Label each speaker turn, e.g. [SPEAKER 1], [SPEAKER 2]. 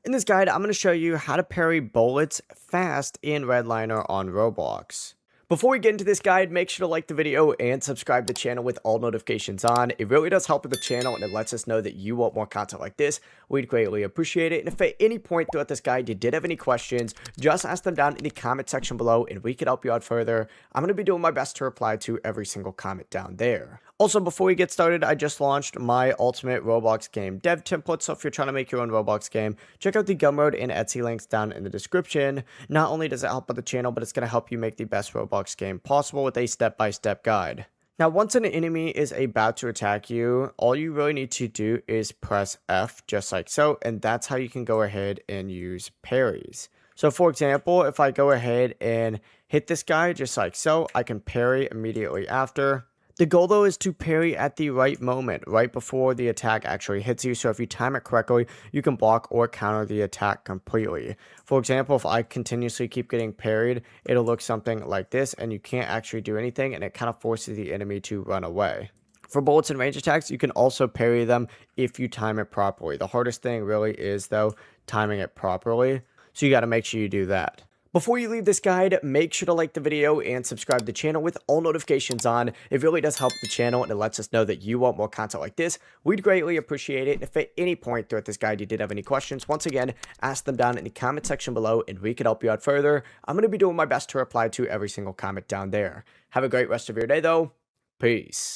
[SPEAKER 1] In this guide, I'm going to show you how to parry bullets fast in REDLINER on Roblox. Before we get into this guide, make sure to like the video and subscribe to the channel with all notifications on. It really does help with the channel and it lets us know that you want more content like this. We'd greatly appreciate it. And if at any point throughout this guide you did have any questions, just ask them down in the comment section below and we could help you out further. I'm going to be doing my best to reply to every single comment down there. Also, before we get started, I just launched my ultimate Roblox game dev template, so if you're trying to make your own Roblox game, check out the Gumroad and Etsy links down in the description. Not only does it help out the channel, but it's going to help you make the best Roblox game possible with a step-by-step guide. Now, once an enemy is about to attack you, all you really need to do is press F, just like so, and that's how you can go ahead and use parries. So, for example, if I go ahead and hit this guy, just like so, I can parry immediately after. The goal though is to parry at the right moment, right before the attack actually hits you, so if you time it correctly, you can block or counter the attack completely. For example, if I continuously keep getting parried, it'll look something like this, and you can't actually do anything, and it kind of forces the enemy to run away. For bullets and range attacks, you can also parry them if you time it properly. The hardest thing really is, though, timing it properly, so you got to make sure you do that. Before you leave this guide, make sure to like the video and subscribe to the channel with all notifications on. It really does help the channel and it lets us know that you want more content like this. We'd greatly appreciate it. And if at any point throughout this guide you did have any questions, once again, ask them down in the comment section below and we could help you out further. I'm going to be doing my best to reply to every single comment down there. Have a great rest of your day though. Peace.